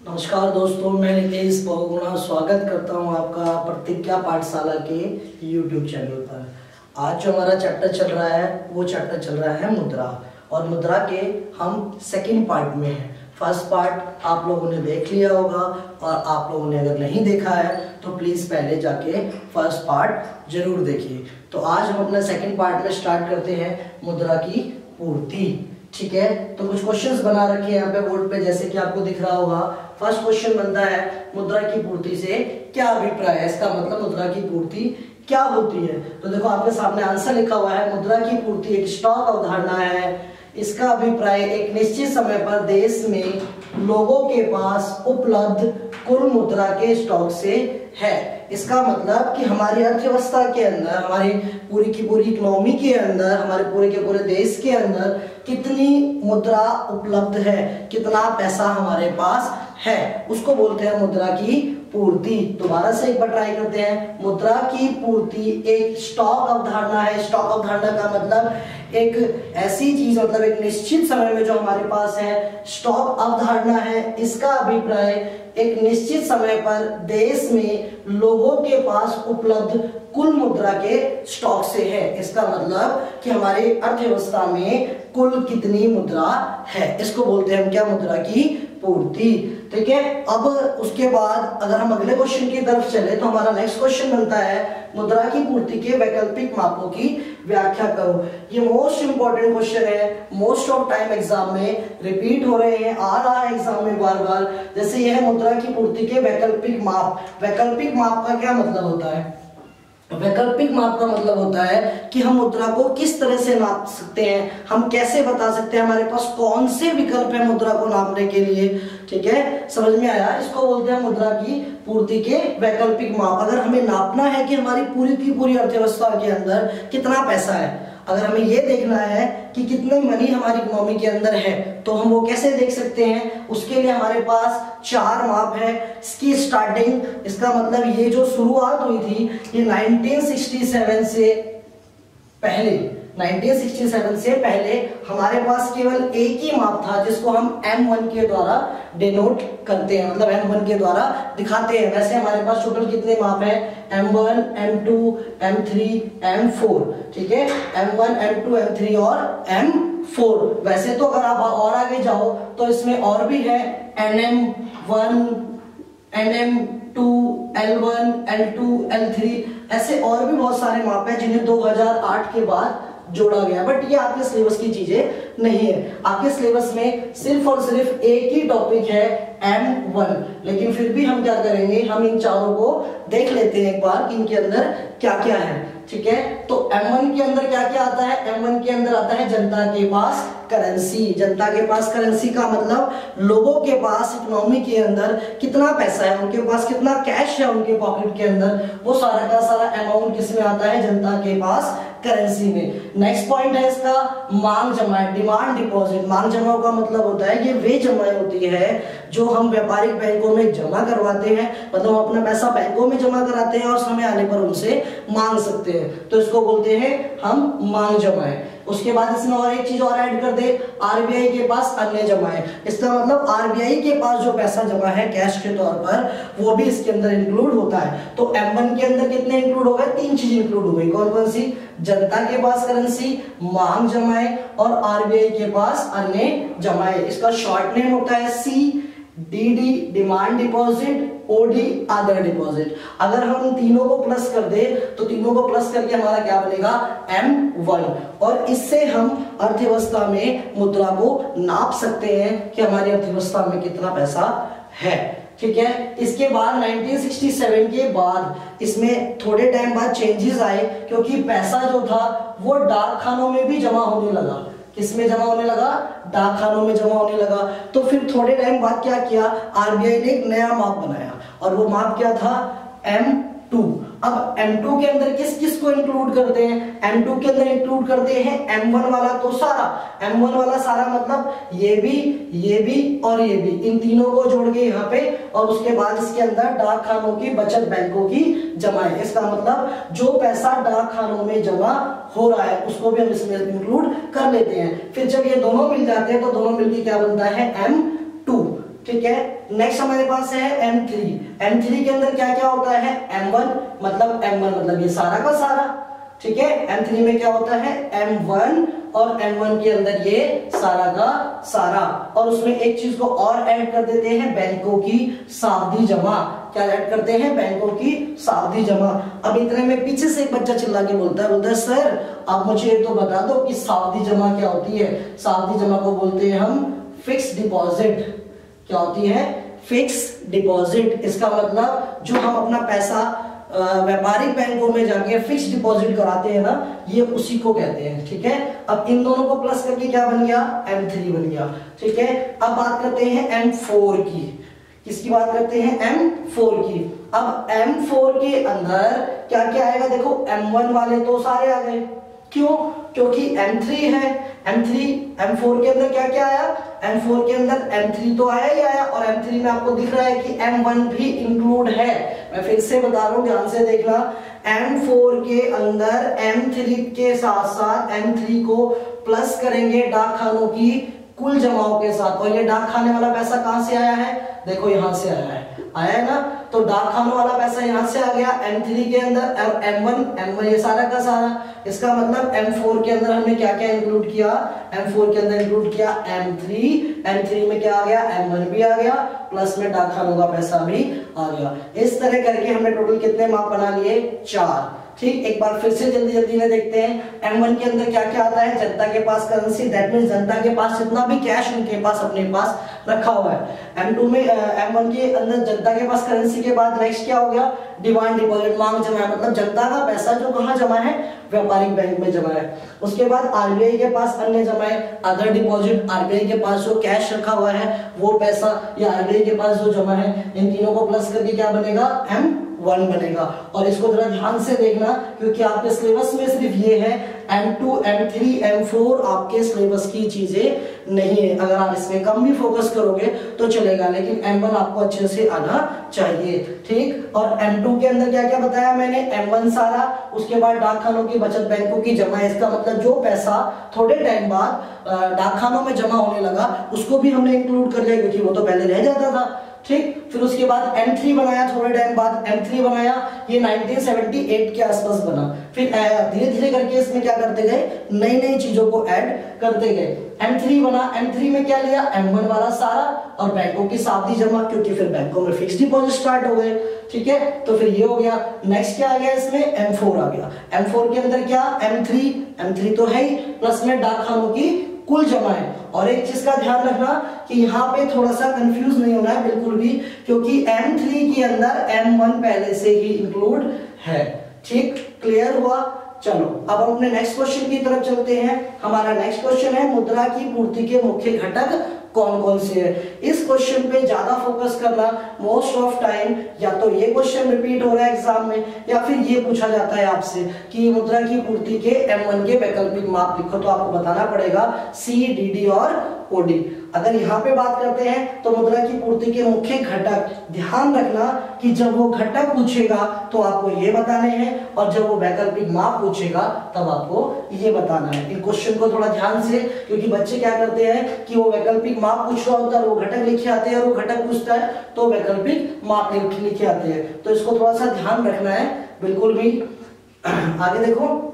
नमस्कार दोस्तों, मैं नितेश बहुगुणा स्वागत करता हूं आपका प्रतिज्ञा पाठशाला के YouTube चैनल पर। आज जो हमारा चैप्टर चल रहा है वो चैप्टर चल रहा है मुद्रा, और मुद्रा के हम सेकंड पार्ट में हैं। फर्स्ट पार्ट आप लोगों ने देख लिया होगा, और आप लोगों ने अगर नहीं देखा है तो प्लीज़ पहले जाके फर्स्ट पार्ट जरूर देखिए। तो आज हम अपना सेकंड पार्ट में स्टार्ट करते हैं मुद्रा की पूर्ति। ठीक है, तो कुछ क्वेश्चंस बना रखे हैं यहाँ पे बोर्ड पे, जैसे कि आपको दिख रहा होगा। फर्स्ट क्वेश्चन बनता है मुद्रा की पूर्ति से क्या अभिप्राय है, इसका मतलब मुद्रा की पूर्ति क्या होती है। तो देखो आपके सामने आंसर लिखा हुआ है, मुद्रा की पूर्ति एक स्टॉक अवधारणा है। इसका अभिप्राय एक निश्चित समय पर देश में लोगों के पास उपलब्ध कुल मुद्रा के स्टॉक से है। इसका मतलब कि हमारी अर्थव्यवस्था के अंदर, हमारी पूरी की पूरी इकोनॉमी के अंदर, हमारे पूरे के पूरे देश के अंदर कितनी मुद्रा उपलब्ध है, कितना पैसा हमारे पास है, उसको बोलते हैं मुद्रा की पूर्ति। दोबारा से एक बार ट्राई करते हैं। मुद्रा की पूर्ति एक स्टॉक अवधारणा है। स्टॉक अवधारणा का मतलब एक ऐसी चीज, मतलब एक निश्चित समय में जो हमारे पास है, स्टॉक अवधारणा है। इसका अभिप्राय एक निश्चित समय पर देश में लोगों के पास उपलब्ध कुल मुद्रा के स्टॉक से है। इसका मतलब कि हमारी अर्थव्यवस्था में कुल कितनी मुद्रा है, इसको बोलते हैं हम क्या, मुद्रा की पूर्ति। ठीक है, अब उसके बाद अगर हम अगले क्वेश्चन की तरफ चले तो हमारा नेक्स्ट क्वेश्चन बनता है मुद्रा की पूर्ति के वैकल्पिक मापों की व्याख्या करो। ये मोस्ट इंपॉर्टेंट क्वेश्चन है, मोस्ट ऑफ टाइम एग्जाम में रिपीट हो रहे हैं, आ रहा है एग्जाम में बार बार। जैसे यह है मुद्रा की पूर्ति के वैकल्पिक माप। वैकल्पिक माप का क्या मतलब होता है? वैकल्पिक माप का मतलब होता है कि हम मुद्रा को किस तरह से नाप सकते हैं, हम कैसे बता सकते हैं, हमारे पास कौन से विकल्प है मुद्रा को नापने के लिए। ठीक है, समझ में आया? इसको बोलते हैं मुद्रा की पूर्ति के वैकल्पिक माप। अगर हमें नापना है कि हमारी पूरी की पूरी अर्थव्यवस्था के अंदर कितना पैसा है, अगर हमें ये देखना है कि कितने मनी हमारी इकोनॉमी के अंदर है, तो हम वो कैसे देख सकते हैं? उसके लिए हमारे पास चार माप है। इसकी स्टार्टिंग, इसका मतलब ये जो शुरुआत हुई थी ये 1967 से पहले, 1967 से पहले हमारे पास केवल एक ही माप था जिसको हम M1 के द्वारा डिनोट करते हैं, मतलब M1 के द्वारा दिखाते हैं। वैसे हमारे पास टोटल कितने माप है? M1, M2, M3, M4। ठीक है, M1, M2, M3 और M4। वैसे तो अगर आप और आगे जाओ तो इसमें और भी है, NM1, NM2, L1, L2, L3, ऐसे और भी बहुत सारे माप हैं जिन्हें 2008 के बाद जोड़ा गया। बट ये आपके सिलेबस की चीजें नहीं है। आपके सिलेबस में सिर्फ और सिर्फ एक ही टॉपिक है, M1। लेकिन फिर भी हम क्या करेंगे, हम इन चारों को देख लेते हैं एक बार कि इनके अंदर क्या क्या है। ठीक है, तो M1 के अंदर क्या क्या आता है? M1 के अंदर आता है जनता के पास करेंसी। जनता के पास करेंसी का मतलब लोगों के पास इकोनॉमी के अंदर कितना पैसा है, उनके पास कितना कैश है उनके पॉकेट के अंदर, वो सारा का सारा अमाउंट किसमें आता है? जनता के पास करेंसी में। नेक्स्ट पॉइंट है इसका मांग जमाएं, डिमांड डिपॉजिट। मांग जमा का मतलब होता है ये वे जमाएं होती है जो हम व्यापारिक बैंकों में जमा करवाते हैं, मतलब हम अपना पैसा बैंकों में जमा कराते हैं और समय आने पर उनसे मांग सकते हैं, तो इसको बोलते हैं हम मांग जमाएं। उसके बाद इसमें और एक चीज और ऐड कर दे, आरबीआई के पास अन्य जमाएं। इसका मतलब आरबीआई के पास जो पैसा जमा है कैश के तौर पर, वो भी इसके अंदर इंक्लूड होता है। तो M1 के अंदर कितने इंक्लूड हो गए? तीन चीज इंक्लूड हो गई। कौन कौन सी? जनता के पास करेंसी, मांग जमाएं और आरबीआई के पास अन्य जमाएं। इसका शॉर्ट नेम होता है CDD, demand deposit, OD, other deposit. अगर हम तीनों को प्लस कर दे तो तीनों को प्लस करके हमारा क्या बनेगा? M1। और इससे हम अर्थव्यवस्था में मुद्रा को नाप सकते हैं कि हमारी अर्थव्यवस्था में कितना पैसा है। ठीक है, इसके बाद 1967 के बाद इसमें थोड़े टाइम बाद चेंजेस आए, क्योंकि पैसा जो था वो डाक खानों में भी जमा होने लगा। किसमें जमा होने लगा? डाक खानों में जमा होने लगा। तो फिर थोड़े टाइम बाद क्या किया? आरबीआई ने एक नया माप बनाया, और वो माप क्या था? M2। अब M2 के अंदर किस किस को इंक्लूड करते हैं? M2 के अंदर इंक्लूड करते हैं M1 वाला तो सारा, M1 वाला सारा मतलब ये भी और ये भी, इन तीनों को जोड़ के यहाँ पे, और उसके बाद इसके अंदर डाक खानों की, बचत बैंकों की जमाएं। इसका मतलब जो पैसा डाक खानों में जमा हो रहा है उसको भी हम इसमें इंक्लूड कर लेते हैं। फिर जब ये दोनों मिल जाते हैं तो दोनों मिलकर क्या बनता है? M2। ठीक है। नेक्स्ट हमारे पास है M3। M3 के अंदर क्या क्या होता है, M1 मतलब ये सारा का सारा, ठीक है। M3 में क्या होता है, M1 और M1 के अंदर ये सारा का सारा, और उसमें एक चीज को और ऐड कर देते हैं, बैंकों की सावधि जमा। क्या ऐड करते हैं, बैंकों की सावधि जमा। अब इतने में पीछे से एक बच्चा चिल्ला के बोलता है सर आप मुझे तो बता दो कि सावधि जमा क्या होती है। सावधि जमा को बोलते हैं हम फिक्स डिपॉजिट। क्या होती है, फिक्स डिपॉजिट। इसका मतलब जो हम अपना पैसा व्यापारिक बैंकों में जाके फिक्स डिपॉजिट कराते हैं ना, ये उसी को कहते हैं, ठीक है। अब इन दोनों को प्लस करके क्या बन गया, M3 बन गया, ठीक है। अब बात करते हैं M4 की। किसकी बात करते हैं, M4 की। अब M4 के अंदर क्या क्या आएगा, देखो M1 वाले तो सारे आ गए, क्यों, क्योंकि M3 है। M4 के अंदर क्या क्या आया, M4 के अंदर M3 तो आया ही आया, और M3 में आपको दिख रहा है कि M1 भी इंक्लूड है। मैं फिर से बता रहा हूं, ध्यान से देखना। M4 के अंदर M3 के साथ साथ M3 को प्लस करेंगे डाक खानों की कुल जमाओं के साथ, और ये डाक खाने वाला पैसा कहां से आया है, देखो यहां से आया है ना। तो डाक खानों वाला पैसा यहां से आ गया M3 के अंदर, और M1 ये सारा का सारा। इसका मतलब M4 के अंदर हमने क्या क्या इंक्लूड किया, M4 के अंदर इंक्लूड किया M3 में क्या आ गया, M1 भी आ गया, प्लस में डाक खानों का पैसा भी आ गया। इस तरह करके हमने टोटल कितने मार्क बना लिए, 4, ठीक। एक बार फिर से जल्दी में देखते हैं। M1 के अंदर क्या क्या आता है, जनता के पास करेंसी, दैट मींस जनता के पास जितना भी कैश उनके पास अपने पास रखा हुआ है। M1 के अंदर जनता के पास करेंसी के बाद नेक्स्ट क्या हो गया, डिमांड डिपॉजिट, मांग जमा है, मतलब जनता का पैसा जो कहां जमा है, व्यापारिक बैंक में जमा है। उसके बाद RBI के पास अन्य जमा है, अदर डिपॉजिट, RBI के पास जो कैश रखा हुआ है वो पैसा, या RBI के पास जो जमा है, इन तीनों को प्लस करके क्या बनेगा, M1 बनेगा। और इसको जरा ध्यान से देखना, क्योंकि आपके सिलेबस में सिर्फ ये है, M2 M3 M4 आपके सिलेबस की चीजें नहीं है। अगर आप इसमें कम भी फोकस करोगे तो चलेगा, लेकिन M1 आपको अच्छे से आना चाहिए, ठीक। और M2 के अंदर क्या क्या बताया मैंने, M1 सारा, उसके बाद डाक खानों की बचत बैंकों की जमा। इसका मतलब जो पैसा थोड़े टाइम बाद डाक खानों में जमा होने लगा उसको भी हमने इंक्लूड कर लिया, क्योंकि वो तो पहले रह जाता था, ठीक। फिर उसके बाद M3 बनाया, थोड़े टाइम बाद M3 बनाया, ये 1978 के आसपास बना। फिर धीरे धीरे करके इसमें क्या करते गए, नई नई चीजों को ऐड करते गए। M3 बना, M3 में क्या लिया, M1 वाला सारा और बैंकों की सावधि जमा, क्योंकि फिर बैंकों में फिक्स डिपॉजिट स्टार्ट हो गए, ठीक है। तो फिर ये हो गया। नेक्स्ट क्या आ गया इसमें, M4 आ गया। M4 के अंदर क्या, M3 तो है ही, प्लस में डाक खानों की कुल जमा है। और एक चीज का ध्यान रखना कि यहाँ पे थोड़ा सा कंफ्यूज नहीं होना है बिल्कुल भी, क्योंकि M3 के अंदर M1 पहले से ही इंक्लूड है, ठीक। क्लियर हुआ। चलो अब हम अपने नेक्स्ट क्वेश्चन की तरफ चलते हैं। हमारा नेक्स्ट क्वेश्चन है, मुद्रा की पूर्ति के मुख्य घटक कौन कौन से है। इस क्वेश्चन पे ज्यादा फोकस करना, मोस्ट ऑफ टाइम या तो ये क्वेश्चन रिपीट हो रहा है एग्जाम में, या फिर ये पूछा जाता है आपसे कि मुद्रा की पूर्ति के M1 के वैकल्पिक माप लिखो, तो आपको बताना पड़ेगा C, DD और OD। अगर यहाँ पे बात करते हैं तो मुद्रा की पूर्ति के मुख्य घटक, ध्यान रखना कि जब वो घटक पूछेगा तो आपको ये बताने हैं, और जब वो वैकल्पिक माप पूछेगा तब आपको ये बताना है। इन क्वेश्चन को थोड़ा ध्यान से, क्योंकि बच्चे क्या करते हैं कि वो वैकल्पिक माप पूछ रहा होता है, वो घटक लिखे आते हैं, और वो घटक पूछता है तो वैकल्पिक माप लिखे आते हैं। तो इसको थोड़ा सा ध्यान रखना है बिल्कुल भी। आगे देखो,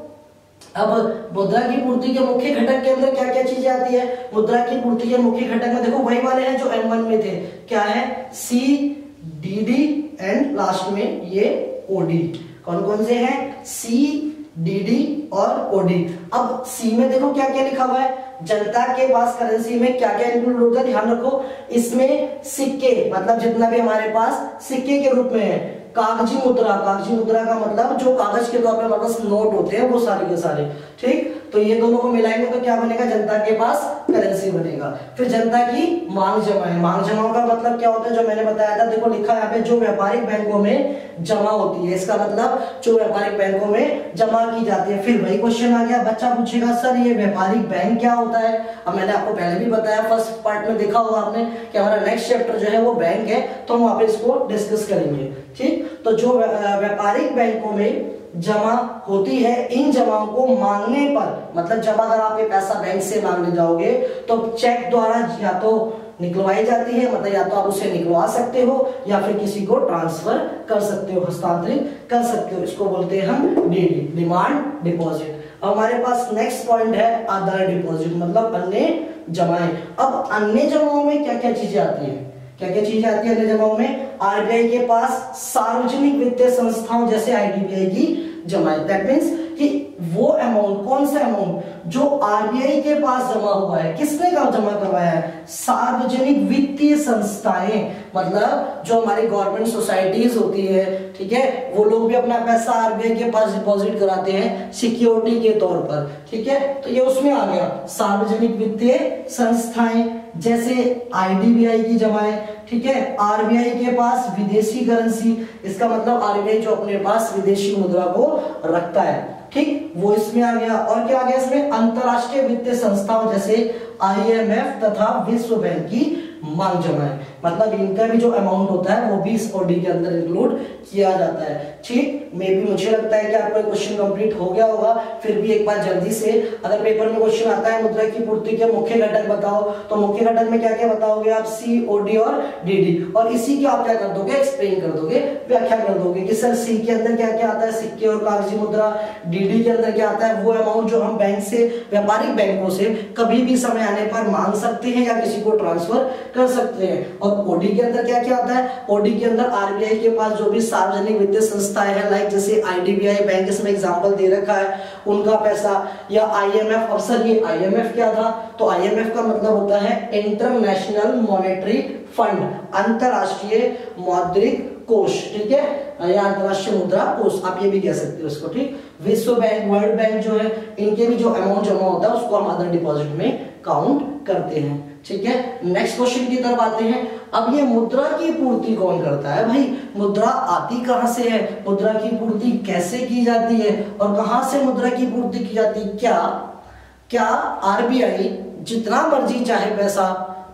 अब मुद्रा की पूर्ति के मुख्य घटक के अंदर क्या क्या चीजें आती है। मुद्रा की पूर्ति के मुख्य घटक में देखो वही वाले हैं जो M1 में थे, क्या है, C, DD एंड लास्ट में ये OD। कौन कौन से हैं, C, DD और OD। अब C में देखो क्या क्या लिखा हुआ है, जनता के पास करेंसी में क्या क्या इंक्लूड होता है, ध्यान रखो। इसमें सिक्के, मतलब जितना भी हमारे पास सिक्के के रूप में है। कागजी मुद्रा का मतलब जो कागज के तौर पे हमारे पास नोट होते हैं वो सारे के सारे, ठीक। तो ये दोनों को मिलाएंगे तो क्या बनेगा, जनता के पास करेंसी बनेगा। फिर जनता की मांग जमा है। मांग जमा का मतलब क्या होता है, जो मैंने बताया था, देखो लिखा है यहाँ पे, जो व्यापारिक बैंकों में जमा होती है। इसका मतलब जो व्यापारिक बैंकों में जमा की जाती है। फिर वही क्वेश्चन आ गया, बच्चा पूछेगा सर ये व्यापारिक बैंक क्या होता है। अब मैंने आपको पहले भी बताया, फर्स्ट पार्ट में देखा होगा आपने कि हमारा नेक्स्ट चैप्टर जो है वो बैंक है, तो हम वहां पे इसको डिस्कस करेंगे, ठीक। तो जो व्यापारिक बैंकों में जमा होती है, इन जमाओं को मांगने पर, मतलब जब अगर आप ये पैसा बैंक से मांगने जाओगे तो चेक द्वारा या तो निकलवाई जाती है, मतलब या तो आप उसे निकलवा सकते हो या फिर किसी को ट्रांसफर कर सकते हो, हस्तांतरित कर सकते हो। इसको बोलते हैं हम डीडी, डिमांड डिपॉजिट। हमारे पास नेक्स्ट पॉइंट है अदर डिपॉजिट, मतलब अन्य जमाएं। अब अन्य जमाओं में क्या क्या चीजें आती है, क्या क्या चीजें आती है अन्य जमाओं में? आरबीआई के पास सार्वजनिक वित्तीय संस्थाओं जैसे आईडीबीआई की जमाएं, दैट मींस कि वो अमाउंट, कौन सा अमाउंट जो आरबीआई के पास जमा हुआ है, किसने का जमा करवाया है? सार्वजनिक वित्तीय संस्थाएं, मतलब जो हमारी गवर्नमेंट सोसाइटीज होती है, ठीक है, वो लोग भी अपना पैसा आरबीआई के पास डिपॉजिट कराते हैं सिक्योरिटी के तौर पर, ठीक है। तो ये उसमें आ गया सार्वजनिक वित्तीय संस्थाएं जैसे आईडीबीआई की जमाएं, ठीक है। आरबीआई के पास विदेशी करेंसी, इसका मतलब आरबीआई जो अपने पास विदेशी मुद्रा को रखता है, ठीक, वो इसमें आ गया। और क्या आ गया इसमें? अंतरराष्ट्रीय वित्तीय संस्थाओं जैसे आईएमएफ तथा विश्व बैंक की मांग जमाएं, मतलब इनका भी जो अमाउंट होता है वो भी इस ओडी के अंदर इंक्लूड किया जाता है, ठीक। मे भी मुझे लगता है कि आपका क्वेश्चन कंप्लीट हो गया होगा, फिर भी एक बार जल्दी से, अगर पेपर में क्वेश्चन आता है मुद्रा की पूर्ति के मुख्य घटक बताओ, तो मुख्य घटक में क्या क्या बताओगे आप? सी, ओडी और डीडी, और इसी के आप क्या कर दोगे? एक्सप्लेन कर दोगे, व्याख्या कर दोगे कि सर सी के अंदर क्या क्या आता है, सिक्के और कागजी मुद्रा, डीडी के अंदर क्या आता है, वो अमाउंट जो हम बैंक से, व्यापारिक बैंकों से कभी भी समय आने पर मांग सकते हैं या किसी को ट्रांसफर कर सकते हैं। और ओडी के अंदर क्या क्या आता है? ओडी के अंदर आरबीआई के पास जो भी सार्वजनिक वित्तीय संस्थाएं हैं, लाइक जैसे आईडीबीआई बैंक, इसमें एग्जांपल दे रखा है, उनका पैसा, या आईएमएफ। अब सर ये आईएमएफ क्या था? तो आईएमएफ का मतलब होता है इंटरनेशनल मॉनेटरी फंड, अंतरराष्ट्रीय मौद्रिक कोष, ठीक है, या अंतरराष्ट्रीय मुद्रा कोष, आप ये भी कह सकते हो इसको, ठीक। विश्व बैंक, वर्ल्ड बैंक जो है, इनके भी जो अमाउंट जमा होता है उसको हम अदर डिपॉजिट में काउंट करते हैं, ठीक है। नेक्स्ट क्वेश्चन की तरफ आते हैं। अब ये मुद्रा की पूर्ति कौन करता है? भाई मुद्रा आती कहां से है, मुद्रा की पूर्ति कैसे की जाती है, और कहां से मुद्रा की पूर्ति की जाती है? क्या आरबीआई जितना मर्जी चाहे पैसा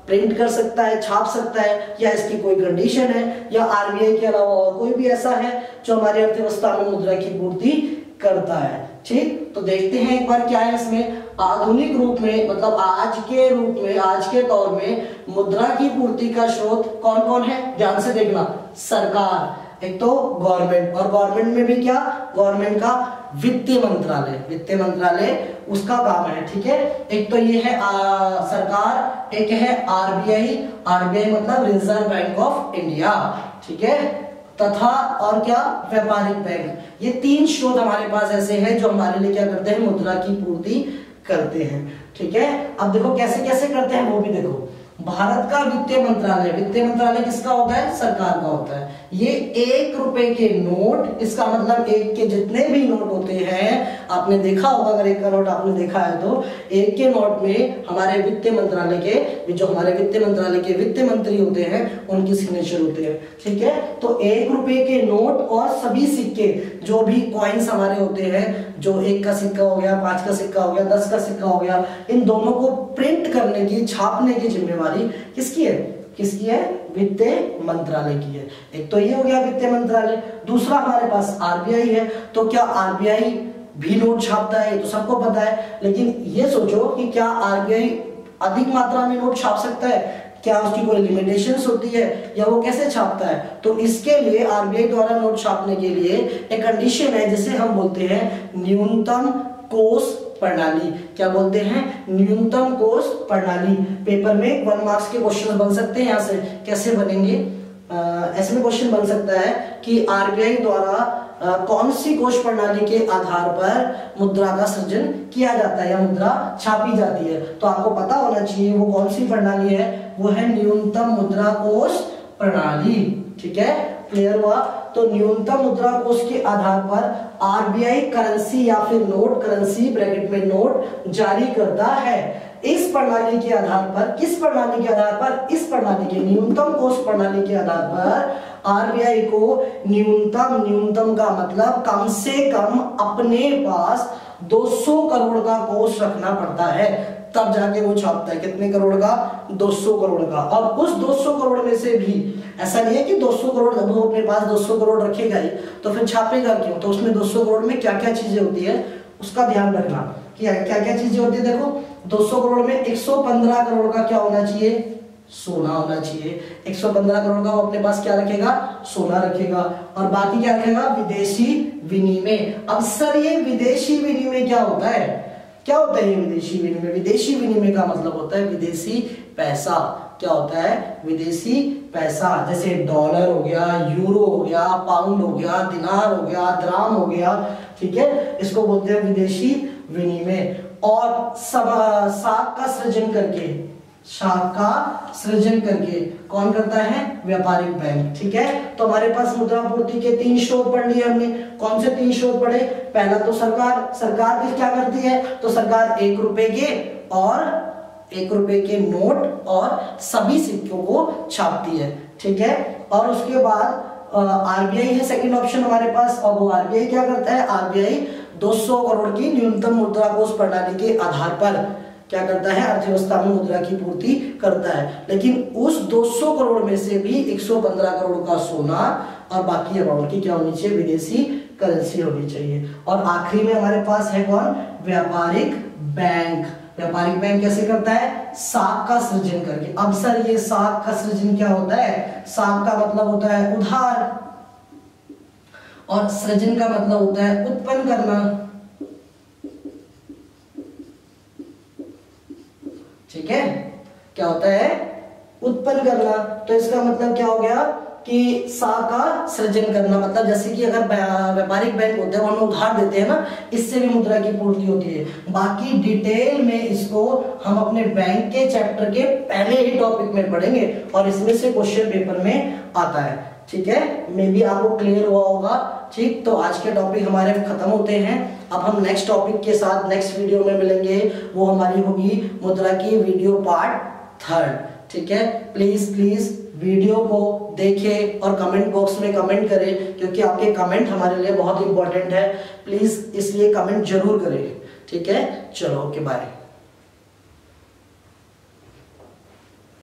प्रिंट कर सकता है, छाप सकता है, या इसकी कोई कंडीशन है, या आरबीआई के अलावा और कोई भी ऐसा है जो हमारी अर्थव्यवस्था में मुद्रा की पूर्ति करता है, ठीक। तो देखते हैं एक बार क्या है इसमें। आधुनिक रूप में, मतलब आज के रूप में, आज के दौर में मुद्रा की पूर्ति का स्रोत कौन कौन है? ध्यान से देखना, सरकार, एक तो गवर्नमेंट, और गवर्नमेंट में भी क्या? गवर्नमेंट का वित्तीय मंत्रालय, वित्तीय मंत्रालय उसका काम है, ठीक है। एक तो ये है सरकार, एक है आरबीआई, आरबीआई मतलब रिजर्व बैंक ऑफ इंडिया, ठीक है, तथा और क्या? व्यापारिक बैंक। ये तीन स्रोत हमारे पास ऐसे हैं जो हमारे लिए क्या करते हैं? मुद्रा की पूर्ति करते हैं, ठीक है। अब देखो कैसे कैसे करते हैं वो भी देखो। भारत का वित्तीय मंत्रालय, वित्तीय मंत्रालय किसका होता है? सरकार का होता है। ये 1 रुपए के नोट, इसका मतलब 1 के जितने भी नोट होते हैं, आपने देखा होगा, अगर 1 का नोट आपने देखा है तो 1 के नोट में हमारे वित्तीय मंत्रालय के, जो हमारे वित्तीय मंत्रालय के वित्त मंत्री होते हैं, उनकी सिग्नेचर होते हैं, ठीक है। तो 1 रुपए के नोट और सभी सिक्के, जो भी कॉइन्स हमारे होते हैं, जो 1 का सिक्का हो गया, 5 का सिक्का हो गया, 10 का सिक्का हो गया, इन दोनों को प्रिंट करने की, छापने की जिम्मेवारी किसकी है? किसकी है? वित्तीय मंत्रालय की है। एक तो ये हो गया वित्तीय मंत्रालय, दूसरा हमारे पास आरबीआई है। तो क्या आरबीआई भी नोट छापता है? ये तो सबको पता है, लेकिन ये सोचो कि क्या आरबीआई अधिक मात्रा में नोट छाप सकता है? क्या उसकी कोई लिमिटेशंस होती है, या वो कैसे छापता है? तो इसके लिए आरबीआई द्वारा नोट छापने के लिए एक कंडीशन है जिसे हम बोलते हैं न्यूनतम कोष प्रणाली। क्या बोलते हैं? न्यूनतम कोष प्रणाली। पेपर में 1 मार्क्स के क्वेश्चन बन सकते हैं। यहाँ से कैसे बनेंगे? ऐसे में क्वेश्चन बन सकता है कि आरबीआई द्वारा कौन सी कोष प्रणाली के आधार पर मुद्रा का सृजन किया जाता है या मुद्रा छापी जाती है। तो आपको पता होना चाहिए वो कौन सी प्रणाली है, वो है न्यूनतम मुद्रा कोष प्रणाली, ठीक है, क्लियर हुआ। तो न्यूनतम मुद्रा कोष के आधार पर आरबीआई करेंसी या फिर नोट, करेंसी ब्रैकेट में नोट जारी करता है। इस प्रणाली के आधार पर, किस प्रणाली के आधार पर? इस प्रणाली के न्यूनतम कोष प्रणाली के आधार पर आरबीआई को न्यूनतम का मतलब कम से कम अपने पास 200 करोड़ का कोष रखना पड़ता है, तब जाके वो छापता है। कितने करोड़ का? 200 करोड़ का। और उस 200 करोड़ में से भी ऐसा नहीं है कि 200 करोड़ वो अपने पास 200 करोड़ रखेगा ही तो फिर छापेगा क्यों? तो उसमें 200 करोड़ में क्या क्या चीजें होती है उसका ध्यान रखना कि क्या क्या चीजें होती है। देखो 200 करोड़ में 115 करोड़ का क्या होना चाहिए? सोना होना चाहिए। 115 करोड़ का वो अपने पास क्या रखेगा, सोना रखेगा, और बाकी क्या रखेगा, विदेशी विनिमय। अब सर ये विदेशी विनिमय क्या होता है, क्या होता है ये विदेशी विनिमय? विदेशी विनिमय का मतलब होता है विदेशी पैसा। क्या होता है, विदेशी पैसा, जैसे डॉलर हो गया, यूरो हो गया, पाउंड हो गया, दिनार हो गया, द्राम हो गया, ठीक है, इसको बोलते हैं विदेशी विनिमय। और साख का सृजन करके, शाख का सृजन करके कौन करता है, व्यापारिक बैंक, ठीक है। तो हमारे पास मुद्रा पूर्ति के 3 स्रोत पढ़ लिए हमने। कौन से 3 स्रोत पढ़े? पहला तो सरकार भी क्या करती है, तो सरकार 1 रुपए के और 1 रुपए के नोट और सभी सिक्कों को छापती है, ठीक है। और उसके बाद आरबीआई है सेकंड ऑप्शन हमारे पास, और वो आरबीआई क्या करता है, आरबीआई 200 करोड़ की न्यूनतम मुद्रा कोष प्रणाली के आधार पर क्या करता है, अर्थव्यवस्था में मुद्रा की पूर्ति करता है। लेकिन उस 200 करोड़ में से भी 115 करोड़ का सोना और बाकी अमाउंट की क्या होनी चाहिए, विदेशी करेंसी होनी चाहिए। और आखिरी में हमारे पास है कौन, व्यापारिक बैंक। व्यापारिक बैंक कैसे करता है, साख का सृजन करके। अब सर ये साख का सृजन क्या होता है, साख का मतलब होता है उधार, और सृजन का मतलब होता है उत्पन्न करना, ठीक है। क्या होता है, उत्पन्न करना। तो इसका मतलब क्या हो गया कि साख का सृजन करना, मतलब जैसे कि अगर व्यापारिक बैंक होते हैं वो हमें उधार देते हैं ना, इससे भी मुद्रा की पूर्ति होती है। बाकी डिटेल में इसको हम अपने बैंक के चैप्टर के पहले ही टॉपिक में पढ़ेंगे, और इसमें से क्वेश्चन पेपर में आता है, ठीक है। मे बी आपको क्लियर हुआ होगा, ठीक। तो आज के टॉपिक हमारे खत्म होते हैं। अब हम नेक्स्ट टॉपिक के साथ नेक्स्ट वीडियो में मिलेंगे, वो हमारी होगी मुद्रा की वीडियो पार्ट 3, ठीक है। प्लीज वीडियो को देखें और कमेंट बॉक्स में कमेंट करें, क्योंकि आपके कमेंट हमारे लिए बहुत इंपॉर्टेंट है। प्लीज इसलिए कमेंट जरूर करें, ठीक है। चलो ओके बाय।